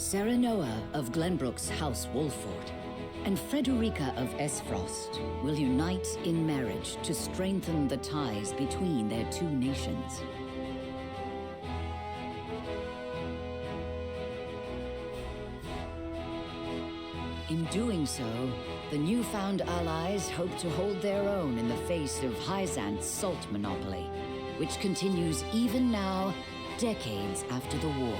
Serenoa of Glenbrook's House Wolffort and Frederica of Esfrost will unite in marriage to strengthen the ties between their two nations. In doing so, the newfound allies hope to hold their own in the face of Hyzant's salt monopoly, which continues even now, decades after the war.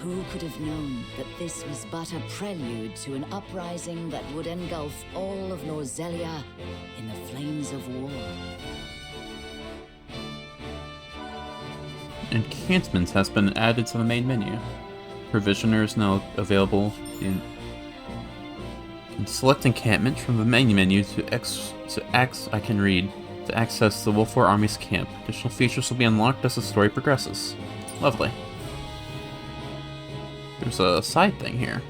Who could have known that this was but a prelude to an uprising that would engulf all of Norzelia in the flames of war? Encampments has been added to the main menu. Provisioner is now available in select encampment from the main menu to access the Wolffort Army's camp. Additional features will be unlocked as the story progresses. Lovely. There's a side thing here.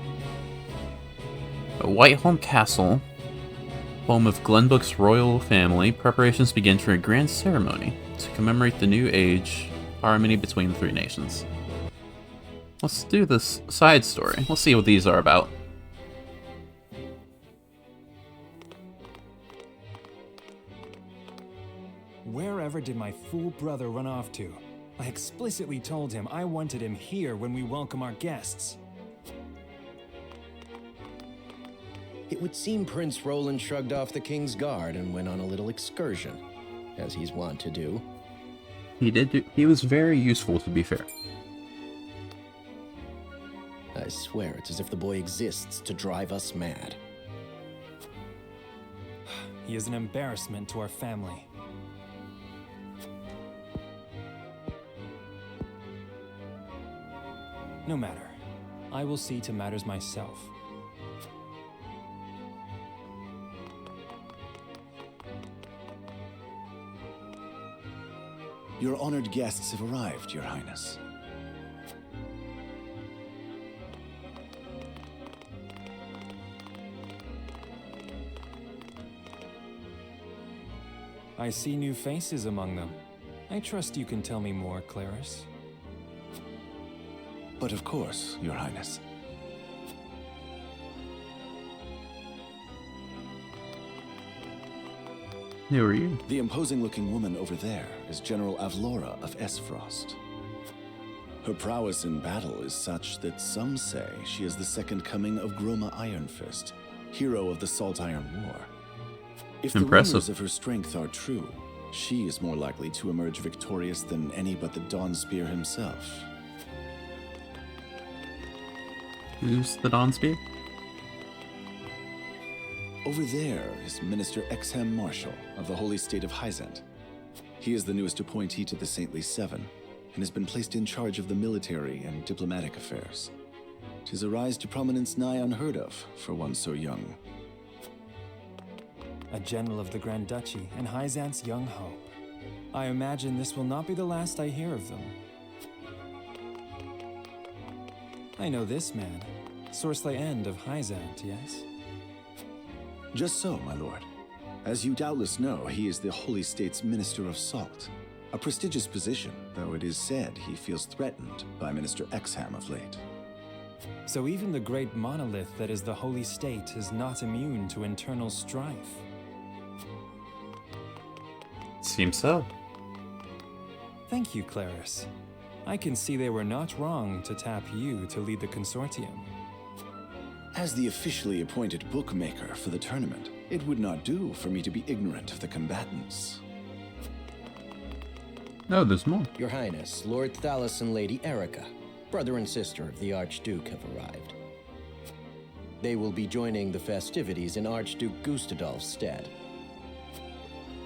A Whiteholm Castle, home of Glenbrook's royal family, preparations begin for a grand ceremony to commemorate the new age harmony between the three nations. Let's do this side story. Let's see what these are about. Wherever did my fool brother run off to? I explicitly told him I wanted him here when we welcome our guests. It would seem Prince Roland shrugged off the King's Guard and went on a little excursion, as he's wont to do. He was very useful, to be fair. I swear it's as if the boy exists to drive us mad. He is an embarrassment to our family. No matter. I will see to matters myself. Your honored guests have arrived, Your Highness. I see new faces among them. I trust you can tell me more, Claris. But of course, Your Highness. Who are you? The imposing-looking woman over there is General Avlora of Esfrost. Her prowess in battle is such that some say she is the second coming of Groma Ironfist, hero of the Salt Iron War. If the rumors of her strength are true, she is more likely to emerge victorious than any but the Dawnspear himself. Who's the Dawnspear? Over there is Minister Exham Marshall of the Holy State of Hyzant. He is the newest appointee to the Saintly Seven, and has been placed in charge of the military and diplomatic affairs. 'Tis a rise to prominence nigh unheard of for one so young. A general of the Grand Duchy and Hyzant's young hope. I imagine this will not be the last I hear of them. I know this man, Sorsley End of Hyzant, yes? Just so, my lord. As you doubtless know, he is the Holy State's Minister of Salt. A prestigious position, though it is said he feels threatened by Minister Exham of late. So even the great monolith that is the Holy State is not immune to internal strife. Seems so. Thank you, Claris. I can see they were not wrong to tap you to lead the consortium. As the officially appointed bookmaker for the tournament, it would not do for me to be ignorant of the combatants. No, there's more. Your Highness, Lord Thalos and Lady Erica, brother and sister of the Archduke, have arrived. They will be joining the festivities in Archduke Gustadolf's stead.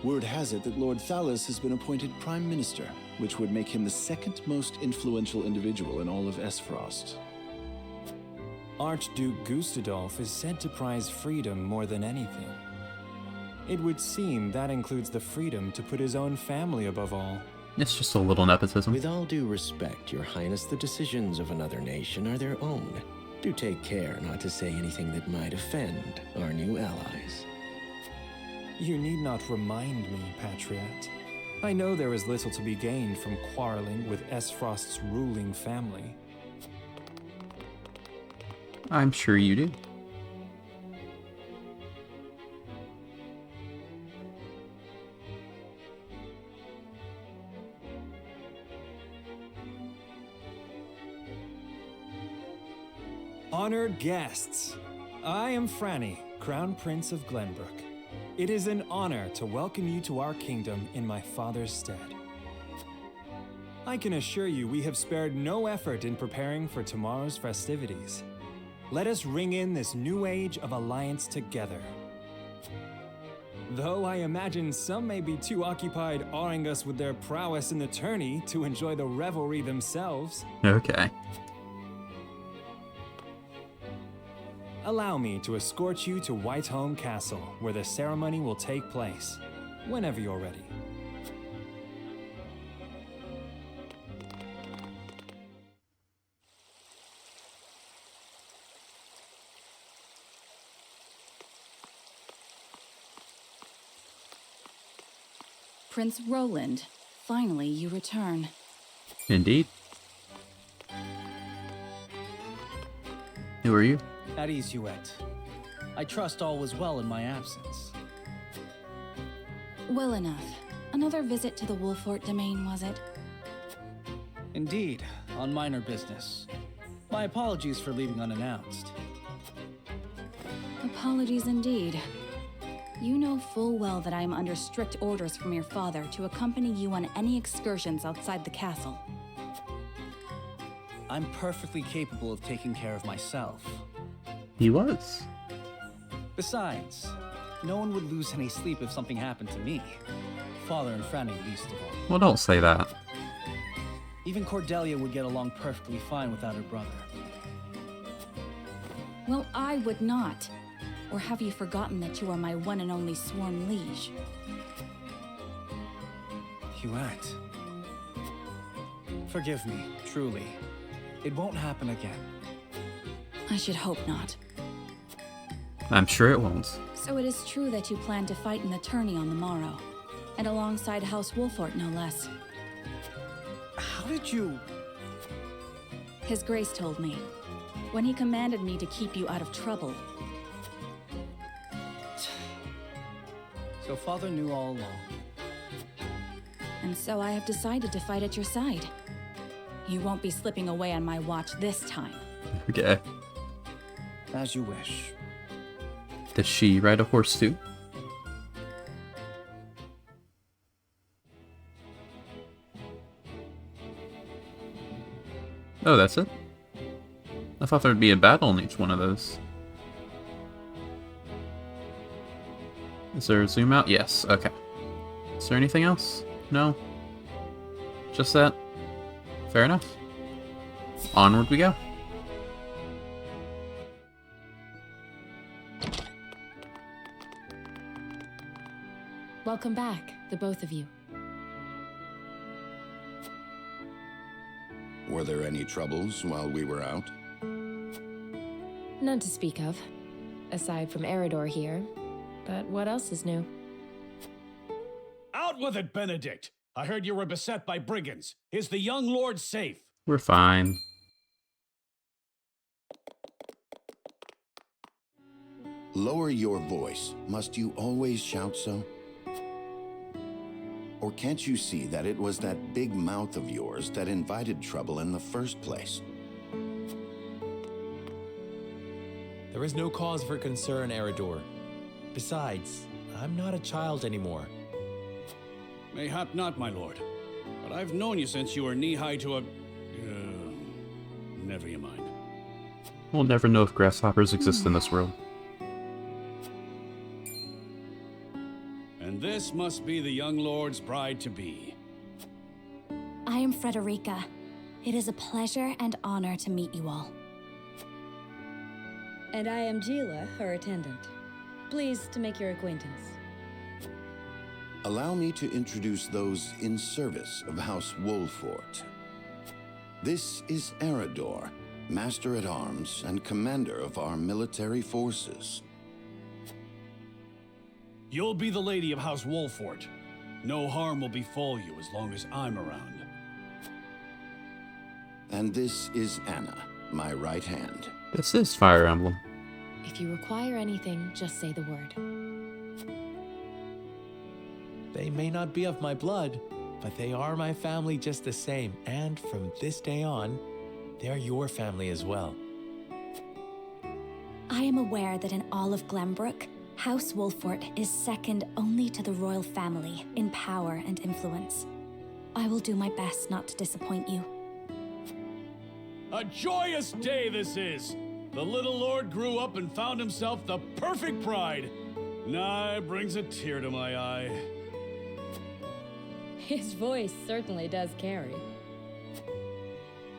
Word has it that Lord Thalos has been appointed Prime Minister, which would make him the second most influential individual in all of Esfrost. Archduke Gustadolf is said to prize freedom more than anything. It would seem that includes the freedom to put his own family above all. It's just a little nepotism. With all due respect, Your Highness, the decisions of another nation are their own. Do take care not to say anything that might offend our new allies. You need not remind me, Patriot. I know there is little to be gained from quarreling with Esfrost's ruling family. I'm sure you do. Honored guests, I am Franny, Crown Prince of Glenbrook. It is an honor to welcome you to our kingdom in my father's stead. I can assure you we have spared no effort in preparing for tomorrow's festivities. Let us ring in this new age of alliance together. Though I imagine some may be too occupied awing us with their prowess in the tourney to enjoy the revelry themselves. Okay. Allow me to escort you to Whiteholm Castle, where the ceremony will take place, whenever you're ready. Prince Roland, finally you return. Indeed. Who are you? At ease, Huette. I trust all was well in my absence. Well enough. Another visit to the Wolffort domain, was it? Indeed, on minor business. My apologies for leaving unannounced. Apologies indeed. You know full well that I am under strict orders from your father to accompany you on any excursions outside the castle. I'm perfectly capable of taking care of myself. He was. Besides, no one would lose any sleep if something happened to me. Father and Franny least of all. Well, don't say that. Even Cordelia would get along perfectly fine without her brother. Well, I would not. Or have you forgotten that you are my one and only sworn liege? Huette. Forgive me, truly. It won't happen again. I should hope not. I'm sure it won't. So it is true that you plan to fight in the tourney on the morrow, and alongside House Wolffort, no less. How did you... His Grace told me, when he commanded me to keep you out of trouble. So Father knew all along. And so I have decided to fight at your side. You won't be slipping away on my watch this time. Okay. As you wish. Does she ride a horse too? Oh, that's it? I thought there'd be a battle in each one of those. Is there a zoom out? Yes, okay. Is there anything else? No? Just that? Fair enough. Onward we go. Welcome back, the both of you. Were there any troubles while we were out? None to speak of, aside from Eridor here. But what else is new? Out with it, Benedict! I heard you were beset by brigands. Is the young lord safe? We're fine. Lower your voice. Must you always shout so? Or can't you see that it was that big mouth of yours that invited trouble in the first place? There is no cause for concern, Eridor. Besides, I'm not a child anymore. Mayhap not, my lord. But I've known you since you were knee-high to a... never you mind. We'll never know if grasshoppers exist in this world. And this must be the young lord's bride-to-be. I am Frederica. It is a pleasure and honor to meet you all. And I am Gila, her attendant. Pleased to make your acquaintance. Allow me to introduce those in service of House Wolffort. This is Eridor, Master-at-Arms and Commander of our military forces. You'll be the lady of House Wolffort. No harm will befall you as long as I'm around. And this is Anna, my right hand. This is Fire Emblem. If you require anything, just say the word. They may not be of my blood, but they are my family just the same. And from this day on, they're your family as well. I am aware that in all of Glenbrook, House Wolffort is second only to the royal family in power and influence. I will do my best not to disappoint you. A joyous day this is! The little lord grew up and found himself the perfect bride. Nigh brings a tear to my eye. His voice certainly does carry.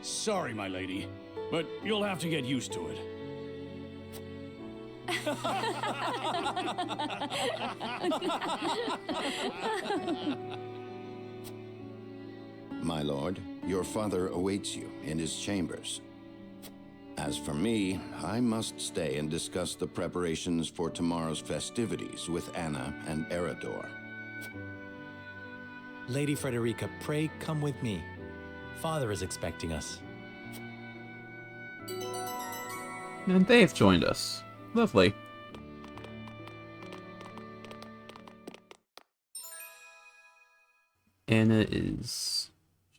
Sorry, my lady, but you'll have to get used to it. My lord, your father awaits you in his chambers. As for me, I must stay and discuss the preparations for tomorrow's festivities with Anna and Eredor. Lady Frederica, pray come with me. Father is expecting us. And they've joined us. Lovely. Anna is...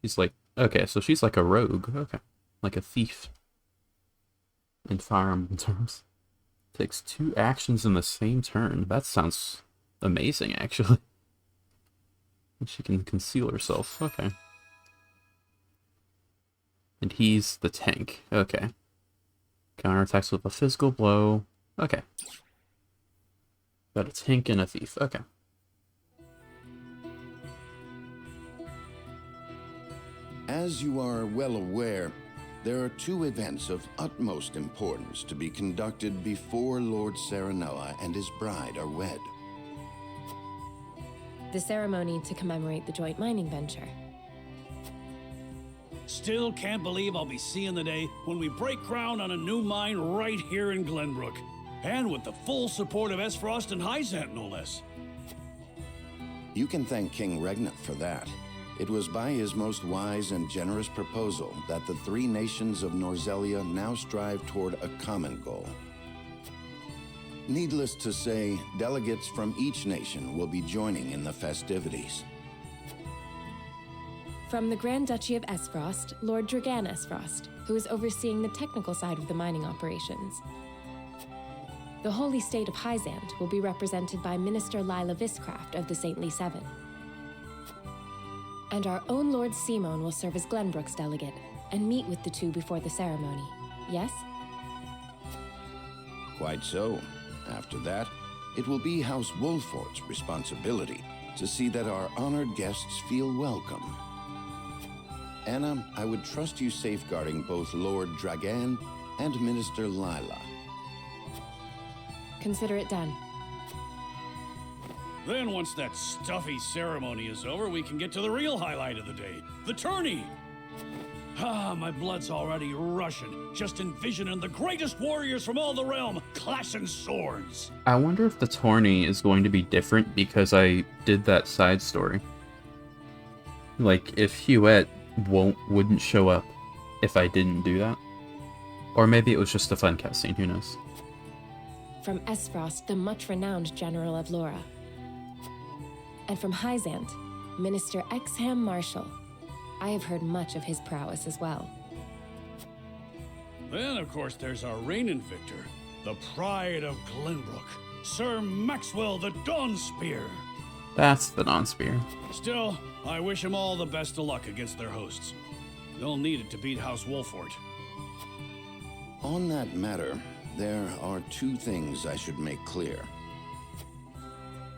She's like... Okay, so she's like a rogue. Okay. Like a thief. In Fire Emblem terms. Takes 2 actions in the same turn. That sounds amazing, actually. She can conceal herself. Okay. And he's the tank. Okay. Counterattacks with a physical blow. Okay. Got a tank and a thief. Okay. As you are well aware, there are 2 events of utmost importance to be conducted before Lord Serenella and his bride are wed. The ceremony to commemorate the joint mining venture. Still can't believe I'll be seeing the day when we break ground on a new mine right here in Glenbrook. And with the full support of Esfrost and Hyzant, no less. You can thank King Regna for that. It was by his most wise and generous proposal that the 3 nations of Norzelia now strive toward a common goal. Needless to say, delegates from each nation will be joining in the festivities. From the Grand Duchy of Esfrost, Lord Dragan Esfrost, who is overseeing the technical side of the mining operations. The Holy State of Hyzant will be represented by Minister Lila Viscraft of the Saintly Seven. And our own Lord Simon will serve as Glenbrook's delegate and meet with the 2 before the ceremony. Yes? Quite so. After that, it will be House Wolffort's responsibility to see that our honored guests feel welcome. Anna, I would trust you safeguarding both Lord Dragan and Minister Lila. Consider it done. Then once that stuffy ceremony is over, we can get to the real highlight of the day, the tourney! Ah, my blood's already rushing, just envisioning the greatest warriors from all the realm clashing swords. I wonder if the tourney is going to be different because I did that side story. Like, if Huette wouldn't show up if I didn't do that. Or maybe it was just a fun cutscene, who knows. From Esfrost, the much-renowned General of Laura. And from Hyzant, Minister Exham Marshall. I have heard much of his prowess as well. Then, of course, there's our reigning victor, the pride of Glenbrook, Sir Maxwell the Dawnspear. That's the non-spear. Still, I wish them all the best of luck against their hosts. They'll need it to beat House Wolffort. On that matter, there are 2 things I should make clear.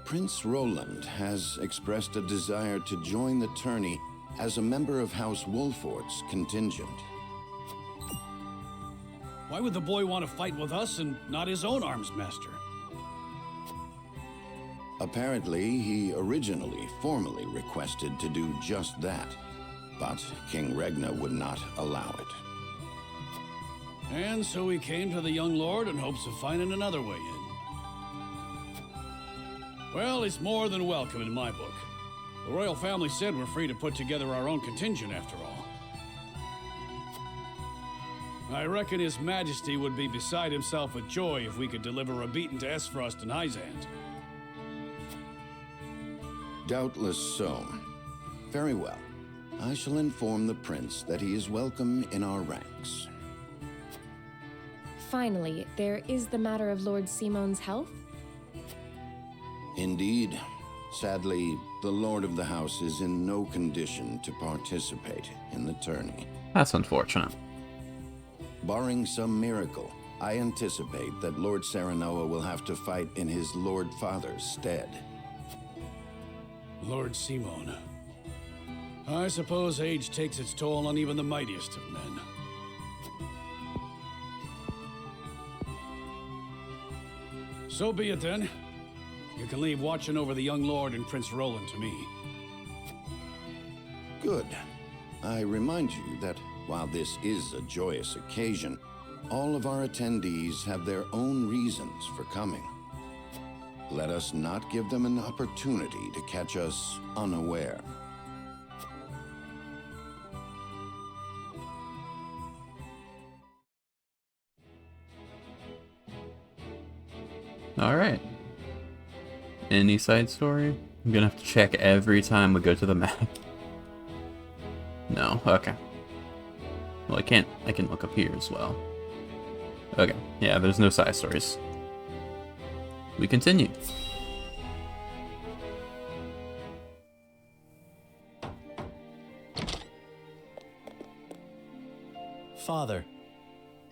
Prince Roland has expressed a desire to join the tourney as a member of House Wolffort's contingent. Why would the boy want to fight with us and not his own arms master? Apparently, he originally formally requested to do just that, but King Regna would not allow it. And so he came to the young lord in hopes of finding another way in. Well, it's more than welcome in my book. The royal family said we're free to put together our own contingent after all. I reckon His Majesty would be beside himself with joy if we could deliver a beating to Esfrost and Hyzant. Doubtless so. Very well. I shall inform the prince that he is welcome in our ranks. Finally, there is the matter of Lord Simon's health. Indeed. Sadly, the Lord of the House is in no condition to participate in the tourney. That's unfortunate. Barring some miracle, I anticipate that Lord Serenoa will have to fight in his Lord Father's stead. Lord Simon. I suppose age takes its toll on even the mightiest of men. So be it then. You can leave watching over the young lord and Prince Roland to me. Good. I remind you that while this is a joyous occasion, all of our attendees have their own reasons for coming. Let us not give them an opportunity to catch us unaware. Alright. Any side story? I'm gonna have to check every time we go to the map. No, okay. Well, I can look up here as well. Okay, yeah, there's no side stories. We continue. Father,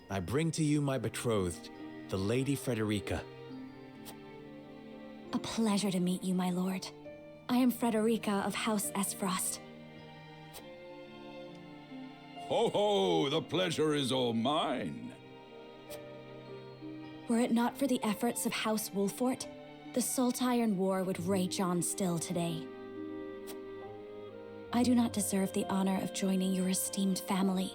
I bring to you my betrothed, the Lady Frederica. A pleasure to meet you, my lord. I am Frederica of House Esfrost. Ho ho, the pleasure is all mine. Were it not for the efforts of House Wolffort, the Saltiron War would rage on still today. I do not deserve the honor of joining your esteemed family,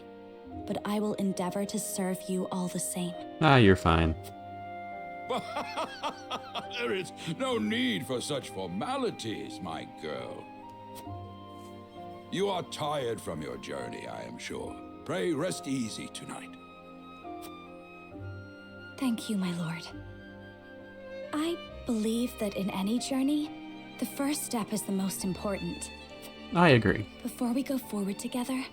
but I will endeavor to serve you all the same. Ah, you're fine. There is no need for such formalities, my girl. You are tired from your journey, I am sure. Pray rest easy tonight. Thank you, my lord. I believe that in any journey, the first step is the most important. I agree. Before we go forward together,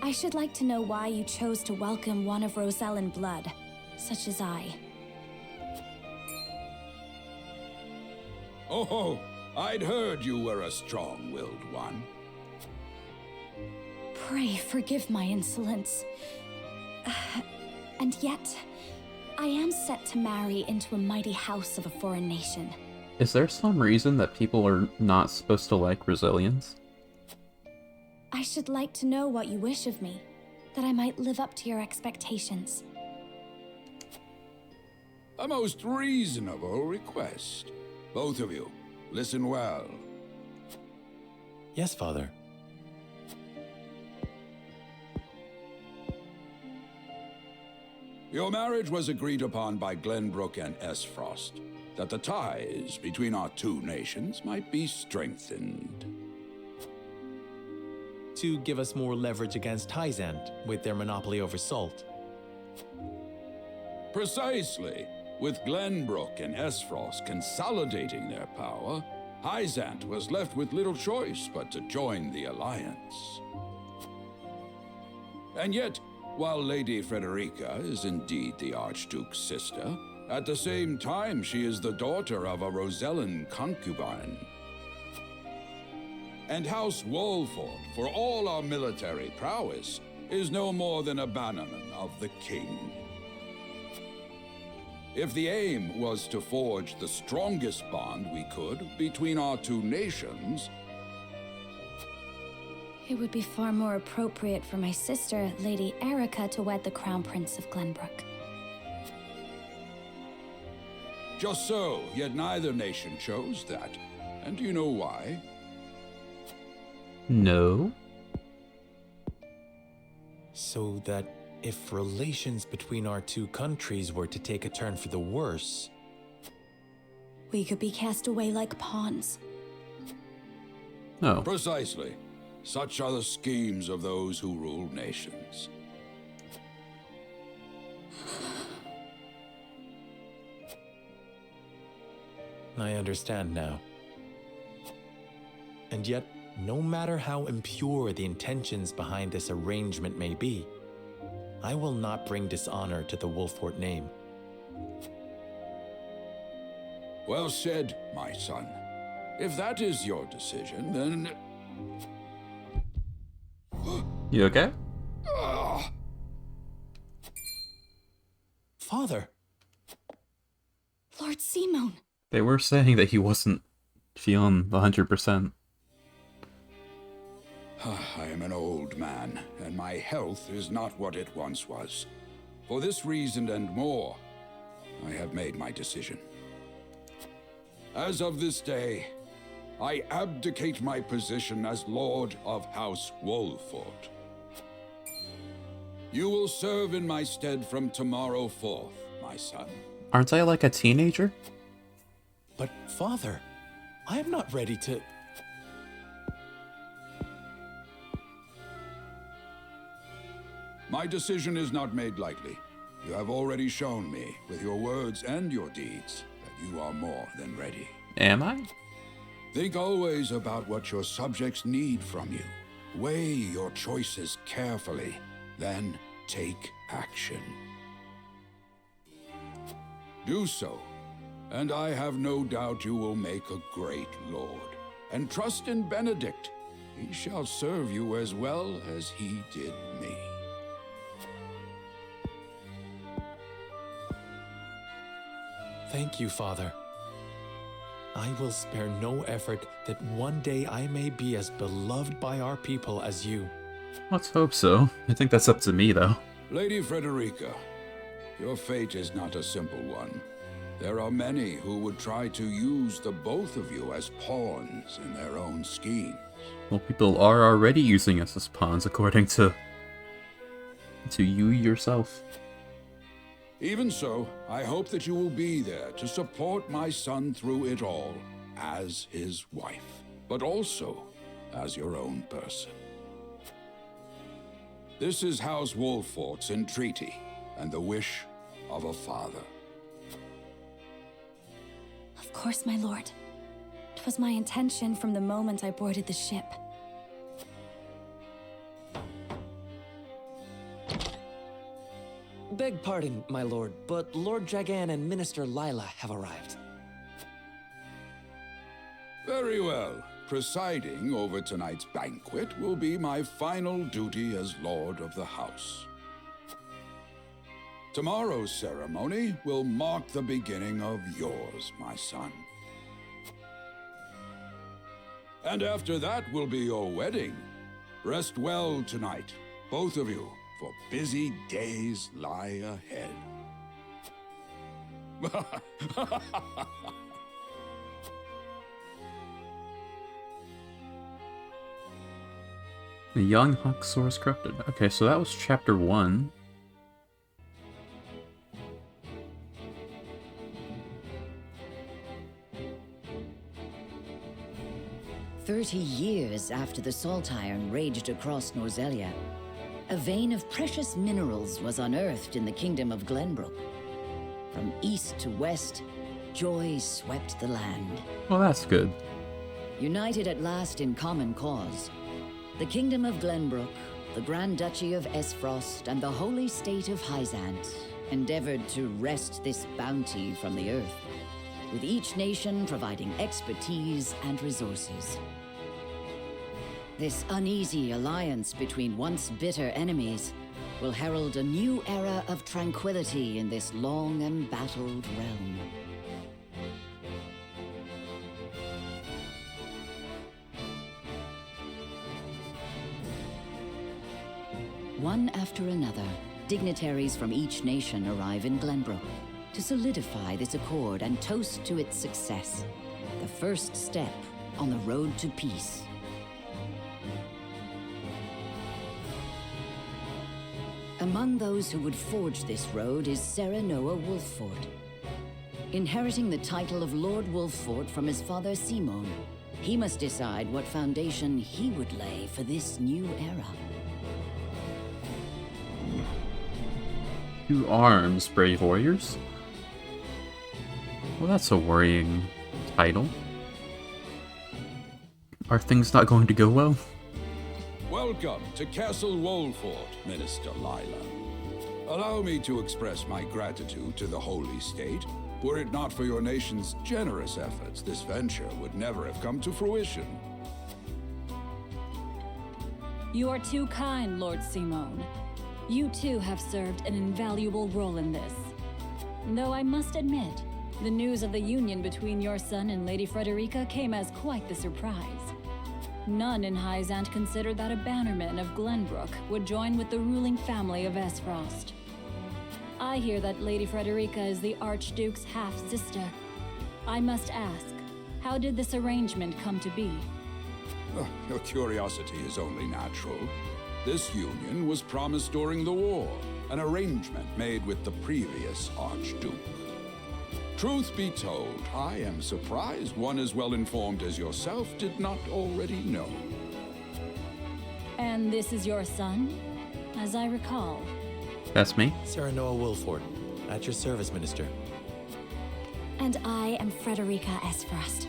I should like to know why you chose to welcome one of Rosellan blood, such as I. Oh, I'd heard you were a strong-willed one. Pray forgive my insolence. And yet, I am set to marry into a mighty house of a foreign nation. Is there some reason that people are not supposed to like Rosalians? I should like to know what you wish of me, that I might live up to your expectations. A most reasonable request. Both of you, listen well. Yes, Father. Your marriage was agreed upon by Glenbrook and Esfrost, that the ties between our two nations might be strengthened. To give us more leverage against Hyzant with their monopoly over salt. Precisely. With Glenbrook and Esfrost consolidating their power, Hyzant was left with little choice but to join the alliance. And yet, while Lady Frederica is indeed the Archduke's sister, at the same time she is the daughter of a Rosellan concubine. And House Wolffort, for all our military prowess, is no more than a bannerman of the king. If the aim was to forge the strongest bond we could between our two nations, It would be far more appropriate for my sister, Lady Erica, to wed the Crown Prince of Glenbrook. just so, yet neither nation chose that. And do you know why? No. So that if relations between our two countries were to take a turn for the worse, we could be cast away like pawns. Oh. Precisely. Such are the schemes of those who rule nations. I understand now. And yet, no matter how impure the intentions behind this arrangement may be, I will not bring dishonor to the Wolffort name. Well said, my son. If that is your decision, then... You okay? Father! Lord Simone! They were saying that he wasn't feeling 100%. I am an old man, and my health is not what it once was. For this reason and more, I have made my decision. As of this day, I abdicate my position as Lord of House Wolffort. You will serve in my stead from tomorrow forth, my son. Aren't I like a teenager? But, Father, I am not ready to... My decision is not made lightly. You have already shown me, with your words and your deeds, that you are more than ready. Am I? Think always about what your subjects need from you. Weigh your choices carefully, then take action. Do so, and I have no doubt you will make a great lord. And trust in Benedict. He shall serve you as well as he did me. Thank you, Father. I will spare no effort that one day I may be as beloved by our people as you. Let's hope so. I think that's up to me, though. Lady Frederica, your fate is not a simple one. There are many who would try to use the both of you as pawns in their own schemes. Well, people are already using us as pawns, according to you yourself. Even so, I hope that you will be there to support my son through it all, as his wife, but also as your own person. This is House Wolffort's entreaty, and the wish of a father. Of course, my lord. 'Twas my intention from the moment I boarded the ship. Beg pardon, my lord, but Lord Dragan and Minister Lila have arrived. Very well. Presiding over tonight's banquet will be my final duty as Lord of the House. Tomorrow's ceremony will mark the beginning of yours, my son. And after that will be your wedding. Rest well tonight, both of you, for busy days lie ahead. The young Hawksaurus corrupted. Okay, so that was chapter 1. "30 years after the Salt Iron raged across Norzelia, a vein of precious minerals was unearthed in the kingdom of Glenbrook. From east to west, joy swept the land. Well, that's good. United at last in common cause, the kingdom of Glenbrook, the Grand Duchy of Esfrost, and the holy state of Hyzant endeavored to wrest this bounty from the earth, with each nation providing expertise and resources. This uneasy alliance between once bitter enemies will herald a new era of tranquility in this long embattled realm. One after another, dignitaries from each nation arrive in Glenbrook to solidify this accord and toast to its success, the first step on the road to peace. Among those who would forge this road is Serenoa Wolffort. Inheriting the title of Lord Wolffort from his father Simon, He must decide what foundation he would lay for this new era. 2 arms, brave warriors? Well, that's a worrying title. Are things not going to go well? Welcome to Castle Wolffort, Minister Lila. Allow me to express my gratitude to the Holy State. Were it not for your nation's generous efforts, this venture would never have come to fruition. You are too kind, Lord Simone. You too have served an invaluable role in this. Though I must admit, the news of the union between your son and Lady Frederica came as quite the surprise. None in Hyzant considered that a bannerman of Glenbrook would join with the ruling family of Esfrost. I hear that Lady Frederica is the Archduke's half-sister. I must ask, how did this arrangement come to be? Oh, your curiosity is only natural. This union was promised during the war, an arrangement made with the previous Archduke. Truth be told, I am surprised one as well informed as yourself did not already know. And this is your son, as I recall. That's me. Serenoa Wolffort, at your service, Minister. And I am Frederica Esfrost.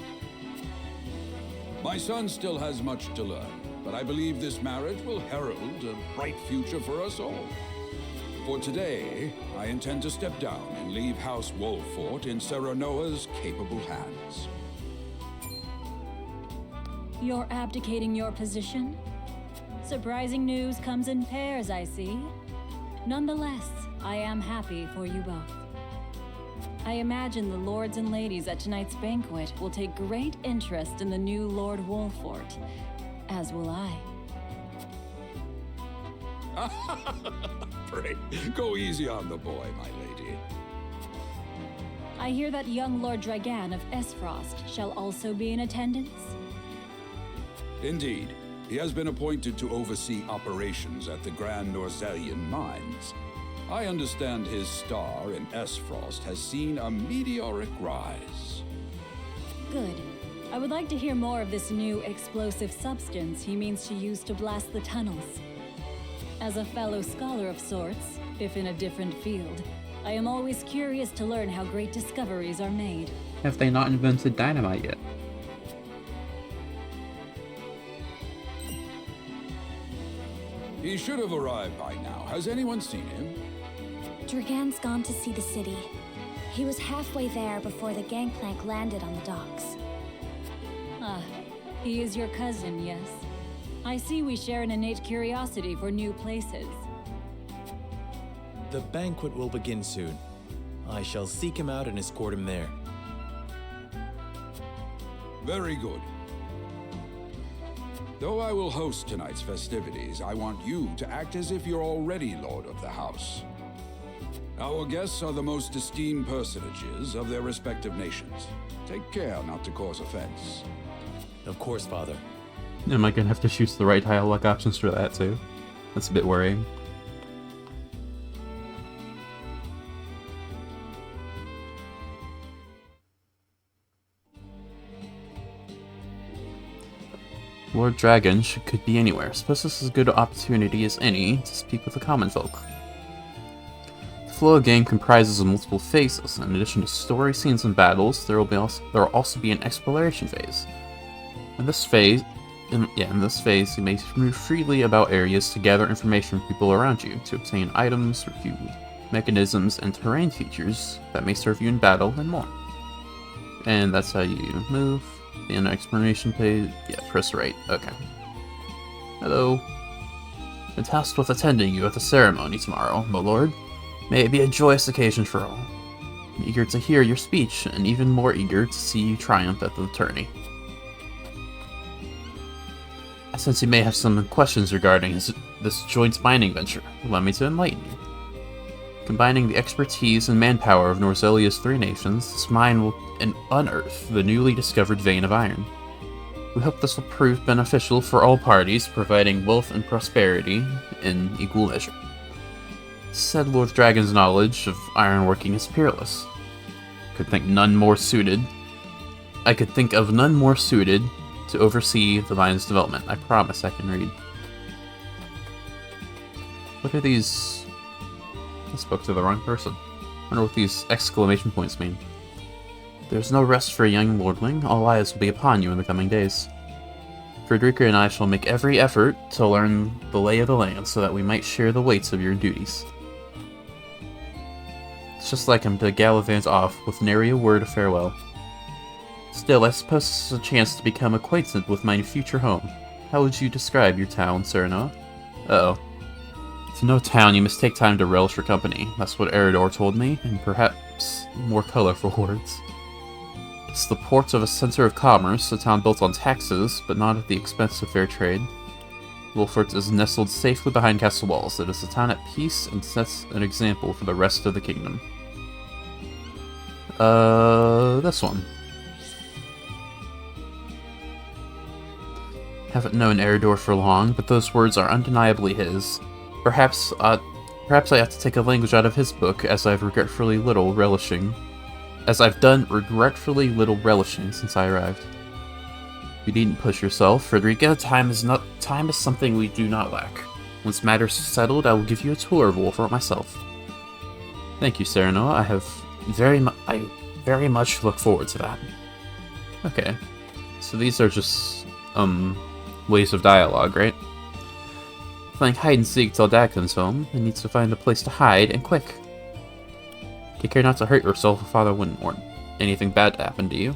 My son still has much to learn, but I believe this marriage will herald a bright future for us all. For today, I intend to step down and leave House Wolffort in Serenoa's capable hands. You're abdicating your position? Surprising news comes in pairs, I see. Nonetheless, I am happy for you both. I imagine the lords and ladies at tonight's banquet will take great interest in the new Lord Wolffort, as will I. Pray, go easy on the boy, my lady. I hear that young Lord Dragan of Esfrost shall also be in attendance? Indeed. He has been appointed to oversee operations at the Grand Norzelian mines. I understand his star in Esfrost has seen a meteoric rise. Good. I would like to hear more of this new explosive substance he means to use to blast the tunnels. As a fellow scholar of sorts, if in a different field, I am always curious to learn how great discoveries are made. Have they not invented dynamite yet? He should have arrived by now. Has anyone seen him? Dragan's gone to see the city. He was halfway there before the gangplank landed on the docks. Ah, he is your cousin, yes? I see we share an innate curiosity for new places. The banquet will begin soon. I shall seek him out and escort him there. Very good. Though I will host tonight's festivities, I want you to act as if you're already Lord of the House. Our guests are the most esteemed personages of their respective nations. Take care not to cause offense. Of course, Father. Am I gonna have to choose the right dialogue options for that too? That's a bit worrying. Lord Dragon could be anywhere. Suppose this is as good an opportunity as any to speak with the common folk. The flow game comprises of multiple phases. In addition to story scenes and battles, there will also be an exploration phase. In this phase, you may move freely about areas to gather information from people around you, to obtain items, review mechanisms, and terrain features that may serve you in battle, and more. And that's how you move. In explanation page, yeah, press right. Okay. Hello. I'm tasked with attending you at the ceremony tomorrow, my lord. May it be a joyous occasion for all. I'm eager to hear your speech, and even more eager to see you triumph at the tourney. I sense you may have some questions regarding this joint mining venture. Allow me to enlighten you. Combining the expertise and manpower of Norzelia's 3 nations, this mine will unearth the newly discovered vein of iron. We hope this will prove beneficial for all parties, providing wealth and prosperity in equal measure. Said Lord Dragon's knowledge of ironworking is peerless. I could think of none more suited to oversee the mine's development. I promise I can read. What are these? I spoke to the wrong person. I wonder what these exclamation points mean. There's no rest for a young lordling. All eyes will be upon you in the coming days. Frederica and I shall make every effort to learn the lay of the land so that we might share the weights of your duties. It's just like him to gallivant off with nary a word of farewell. Still, I suppose this is a chance to become acquainted with my future home. How would you describe your town, Serenoa? Uh-oh. To know town, you must take time to relish your company. That's what Eridor told me, and perhaps more colorful words. It's the port of a center of commerce, a town built on taxes, but not at the expense of fair trade. Wolffort is nestled safely behind castle walls. It is a town at peace and sets an example for the rest of the kingdom. This one. Haven't known Eridor for long, but those words are undeniably his. Perhaps I have to take a language out of his book, as I've done regretfully little relishing since I arrived. You needn't push yourself, Frederica. Time is something we do not lack. Once matters are settled, I will give you a tour of Wolffort myself. Thank you, Serenoa. I very much look forward to that. Okay, so these are just ways of dialogue, right? Playing hide and seek till Dad comes home and needs to find a place to hide, and quick. Take care not to hurt yourself if Father wouldn't want anything bad to happen to you.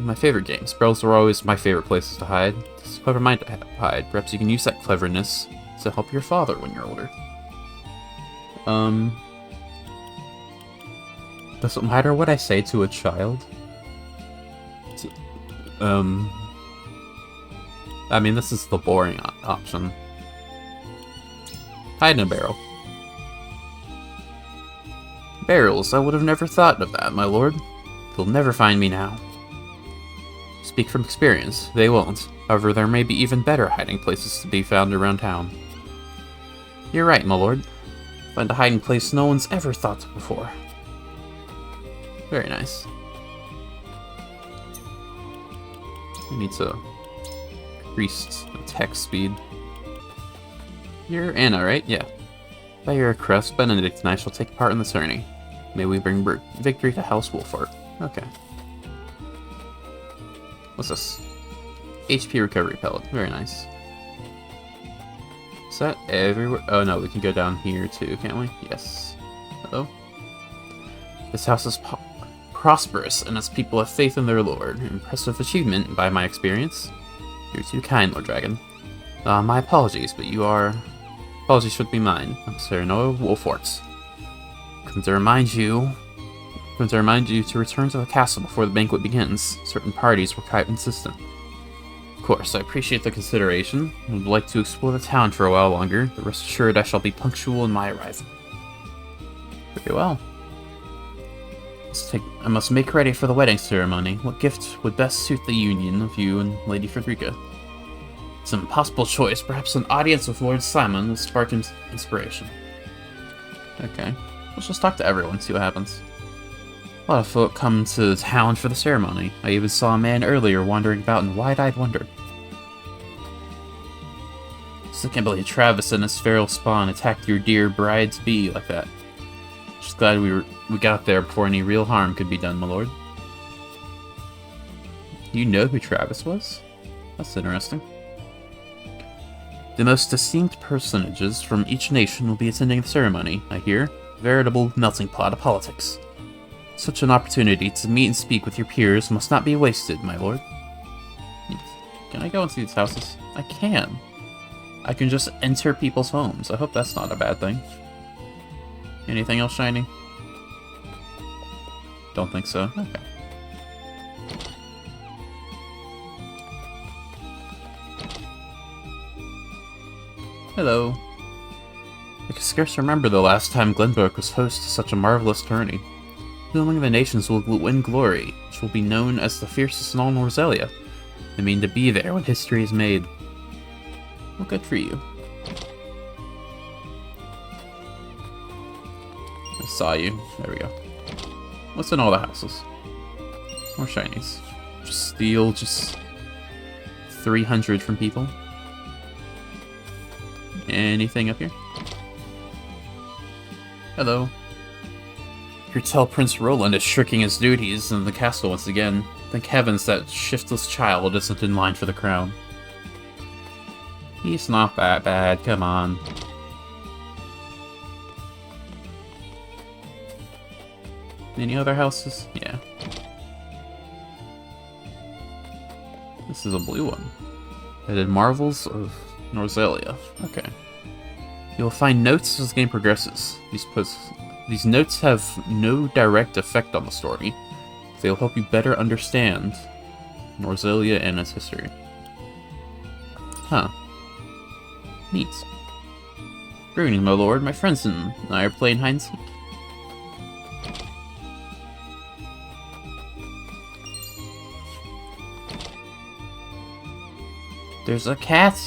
My favorite games. Spells are always my favorite places to hide. This is a clever mind to hide. Perhaps you can use that cleverness to help your father when you're older. Does it matter what I say to a child? I mean, this is the boring option. Hide in a barrel. Barrels, I would have never thought of that, my lord. They'll never find me now. Speak from experience, they won't. However, there may be even better hiding places to be found around town. You're right, my lord. Find a hiding place no one's ever thought of before. Very nice. I need to increase the text speed. You're Anna, right? Yeah. By your request, Benedict and I shall take part in the tourney. May we bring victory to House Wolffort. Okay. What's this? HP recovery pellet. Very nice. Is that everywhere? Oh no, we can go down here too, can't we? Yes. Uh-oh. This house is prosperous, and its people have faith in their lord. Impressive achievement, by my experience. You're too kind, Lord Dragon. My apologies, but apologies should be mine. I'm Serenoa Wolffort. Come to remind you to return to the castle before the banquet begins. Certain parties were quite insistent. Of course, I appreciate the consideration. I would like to explore the town for a while longer, but rest assured I shall be punctual in my arrival. Very well. I must make ready for the wedding ceremony. What gift would best suit the union of you and Lady Frederica? It's an impossible choice. Perhaps an audience with Lord Simon will spark inspiration. Okay. Let's just talk to everyone, see what happens. A lot of folk come to town for the ceremony. I even saw a man earlier wandering about in wide-eyed wonder. Still can't believe Travis and his feral spawn attacked your dear bride-to-be like that. Just glad we got there before any real harm could be done, my lord. You know who Travis was? That's interesting. The most esteemed personages from each nation will be attending the ceremony, I hear. Veritable melting pot of politics. Such an opportunity to meet and speak with your peers must not be wasted, my lord. Can I go and see these houses? I can. I can just enter people's homes. I hope that's not a bad thing. Anything else shiny? Don't think so. Okay. Hello. I can scarce remember the last time Glenbrook was host to such a marvelous tourney. Who among the nations will win glory, which will be known as the fiercest in all Norzelia? I mean to be there when history is made. Well, good for you. I saw you. There we go. What's in all the houses? More shinies. Just steel, just... 300 from people. Anything up here? Hello. You tell Prince Roland is shirking his duties in the castle once again. Thank heavens that shiftless child isn't in line for the crown. He's not that bad, come on. Any other houses? Yeah. This is a blue one. Headed Marvels of Norzelia. Okay. You'll find notes as the game progresses. These notes have no direct effect on the story. They'll help you better understand Norzelia and its history. Huh. Neat. Greetings, my lord. My friends and I are playing hide and seek. There's a cat!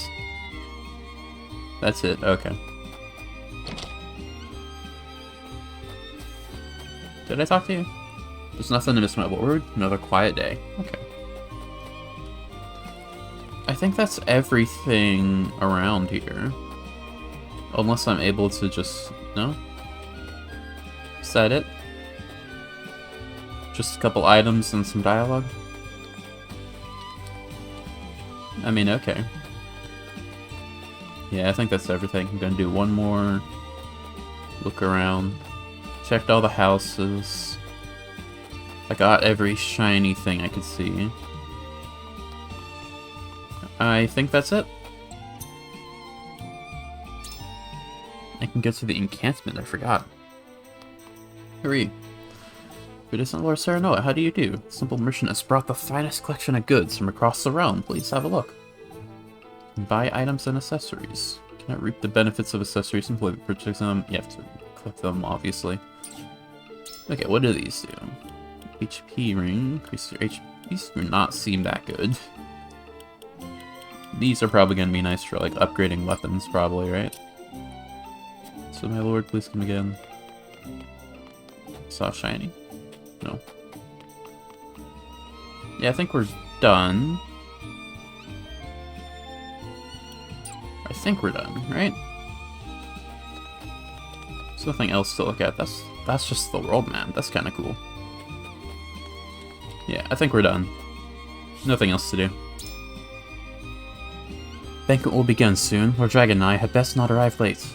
That's it, okay. Did I talk to you? There's nothing to miss, my lord. Another quiet day. Okay. I think that's everything around here. Unless I'm able to just... no? Is that it? Just a couple items and some dialogue? I mean, okay. Yeah, I think that's everything. I'm gonna do one more look around. Checked all the houses. I got every shiny thing I could see. I think that's it. I can get to the encampment, I forgot. Hurry. Good distant Lord Serenoa, how do you do? Simple merchant has brought the finest collection of goods from across the realm. Please have a look. Buy items and accessories. Cannot reap the benefits of accessories simply purchase them. You have to click them, obviously. Okay, what do these do? HP ring. Increase your HP. These do not seem that good. These are probably going to be nice for, like, upgrading weapons, probably, right? So, my lord, please come again. Saw shiny. No. Yeah, I think we're done. I think we're done, right? There's nothing else to look at. That's just the world map. That's kind of cool. Yeah, I think we're done. Nothing else to do. Banquet will begin soon. Lord Dragon and I had best not arrive late.